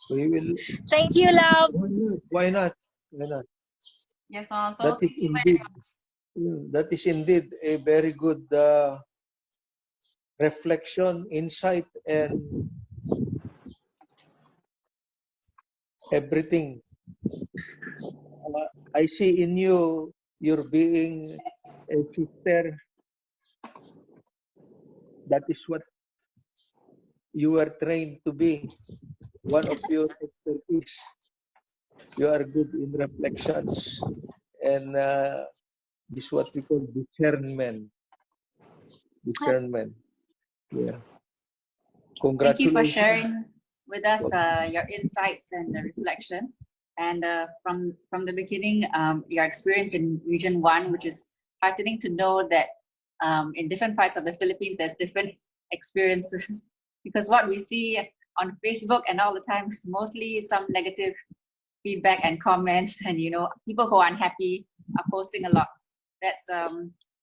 We will. Thank you, love. Why not? Why not? Yes, so That is thank you very indeed. That is indeed a very good reflection, insight, and everything. I see in you, you're being a sister. That is what you were trained to be. One of your expertise. You are good in reflections, and this is what we call discernment. Discernment. Yeah. Thank you for Congratulations. sharing with us your insights and reflection. And from the beginning, your experience in Region 1, which is heartening to know that in different parts of the Philippines, there's different experiences. Because what we see on Facebook and all the time is mostly some negative feedback and comments, and people who are unhappy are posting a lot. That's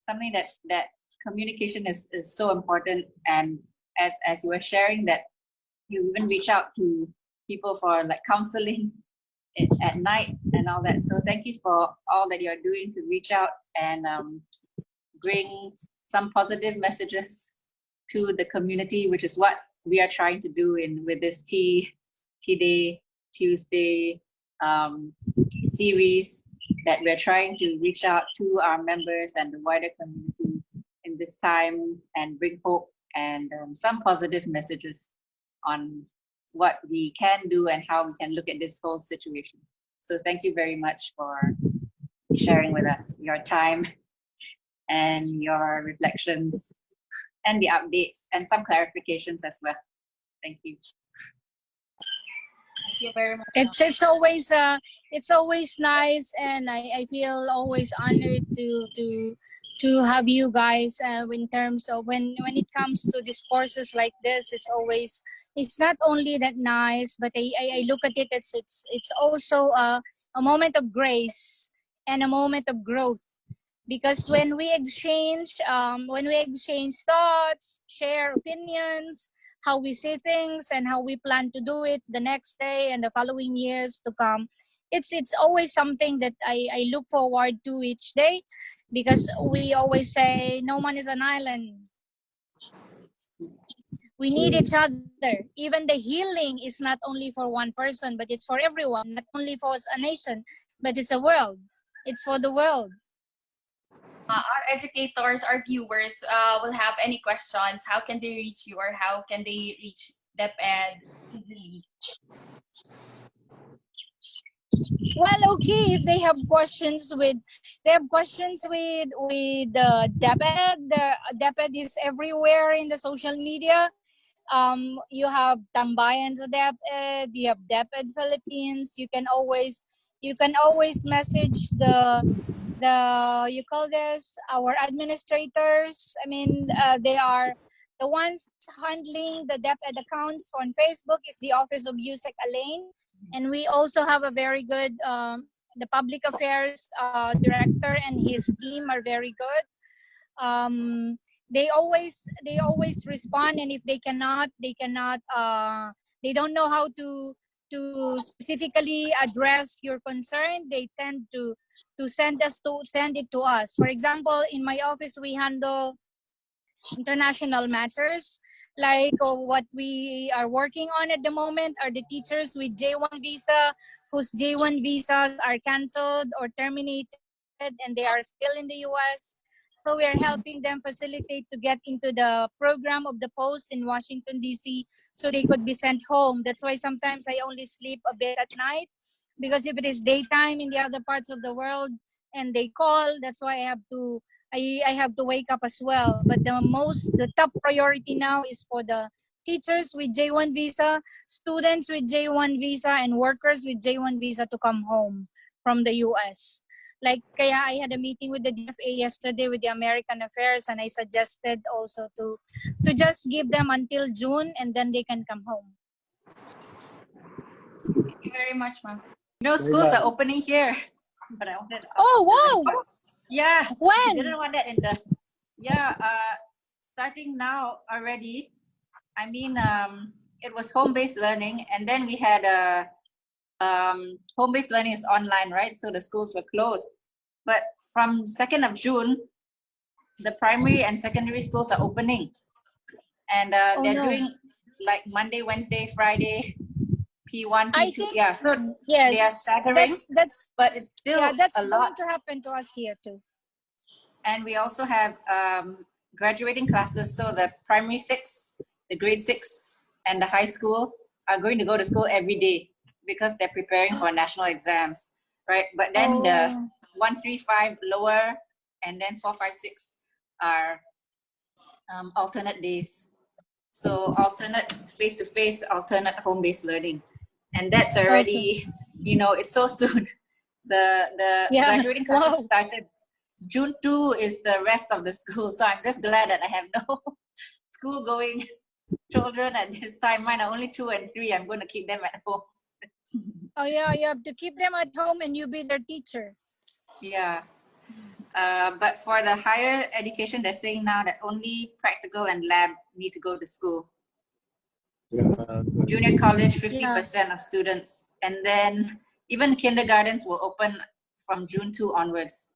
something that communication is so important. And as you were sharing that you even reach out to people for like counseling at night and all that. So thank you for all that you're doing to reach out and bring some positive messages to the community, which is what we are trying to do with this Tea Day Tuesday series, that we're trying to reach out to our members and the wider community in this time and bring hope and some positive messages on what we can do and how we can look at this whole situation. So thank you very much for sharing with us your time and your reflections and the updates and some clarifications as well. Thank you. Thank you very much. It's always nice, and I feel always honored to have you guys in terms of when it comes to discourses like this. It's not only that nice, but I look at it, it's also a moment of grace and a moment of growth, because when we exchange thoughts, share opinions, how we see things and how we plan to do it the next day and the following years to come, it's always something that I look forward to each day, because we always say no one is an island. We need each other. Even the healing is not only for one person, but it's for everyone, not only for a nation, but it's a world. It's for the world. Our educators, our viewers will have any questions. How can they reach you, or how can they reach DepEd easily? Well, okay, if they have questions with DepEd. The DepEd is everywhere in the social media. You have Tambayan sa DepEd, you have DepEd Philippines. You can always message the you call this our administrators. I mean, they are the ones handling the DepEd accounts on Facebook is the office of Yusek Alain, and we also have a very good the public affairs director and his team are very good. They always respond, and if they don't know how to specifically address your concern, they tend to send it to us. For example, in my office we handle international matters, like what we are working on at the moment are the teachers with J1 visa whose J1 visas are canceled or terminated and they are still in the US. So we are helping them facilitate to get into the program of the post in Washington DC so they could be sent home. That's why sometimes I only sleep a bit at night, because if it is daytime in the other parts of the world and they call, that's why I have to wake up as well. But the top priority now is for the teachers with J1 visa, students with J1 visa, and workers with J1 visa to come home from the US. Like, kaya I had a meeting with the DFA yesterday with the American Affairs, and I suggested also to just give them until June and then they can come home. Thank you very much, ma'am. Schools are opening here. But I wanted. Oh, wow! Yeah. When? Didn't want that in the. Yeah. Starting now already. I mean, it was home-based learning, and then we had home-based learning is online, right? So the schools were closed. But from 2nd of June, the primary and secondary schools are opening, and they're doing like Monday, Wednesday, Friday. P1, P2, I think, yeah. So yes, they are staggering, but it's still that's a lot. going to happen to us here too. And we also have graduating classes. So the primary 6, the grade 6, and the high school are going to go to school every day because they're preparing for national exams, right? But then the 1, 3, 5 lower, and then 4, 5, 6 are alternate days. So alternate face-to-face, alternate home-based learning. And that's already, it's so soon. The graduating classes started. June 2 is the rest of the school. So I'm just glad that I have no school-going children at this time. Mine are only 2 and 3. I'm going to keep them at home. Oh yeah, you have to keep them at home and you be their teacher. Yeah. But for the higher education, they're saying now that only practical and lab need to go to school. Junior college, 50% of students. And then even kindergartens will open from June 2 onwards,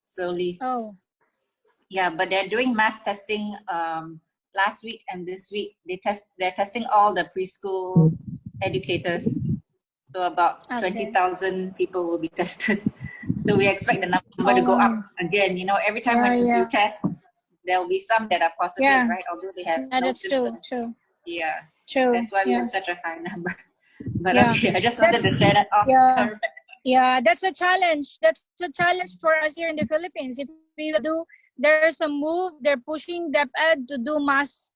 slowly. Oh. Yeah, but they're doing mass testing last week and this week. They're testing all the preschool educators. So about 20,000 people will be tested. So we expect the number to go up again. Every time when you test, there will be some that are positive, right? Although they have no that's symptoms. true. Yeah. True. That's why we have such a high number. But okay, I just wanted to share that off. Yeah, that's a challenge. That's a challenge for us here in the Philippines. If we do, there's a move. They're pushing DepEd to do mass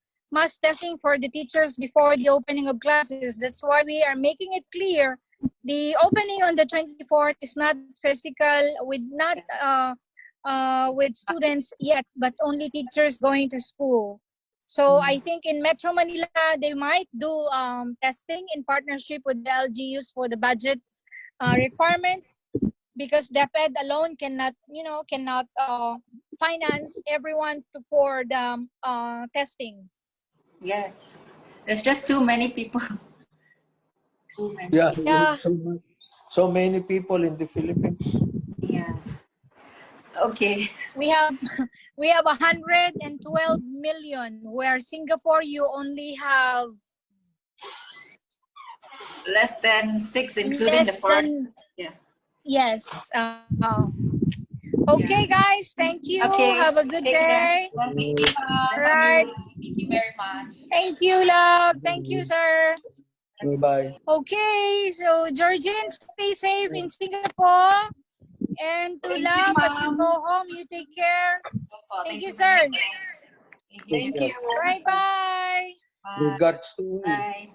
testing for the teachers before the opening of classes. That's why we are making it clear. The opening on the 24th is not physical with students yet, but only teachers going to school. So I think in Metro Manila, they might do testing in partnership with the LGUs for the budget requirement, because DepEd alone cannot finance everyone for the testing. Yes, there's just too many people. Too many. Yeah. So many people in the Philippines. Yeah. Okay. We have 112 million, where Singapore you only have less than 6, including the foreign. Yes. Okay, guys. Thank you. Okay. Have a good day. Thank you, Right. Thank you very much. Thank you, love. Thank you, sir. Bye-bye. Okay, so Georgine, stay safe in Singapore. And to Thank you, Love, as you ma'am. go home, you take care. Opo, Thank you, very sir. much. Thank you. Bye-bye. Regards to all. Bye.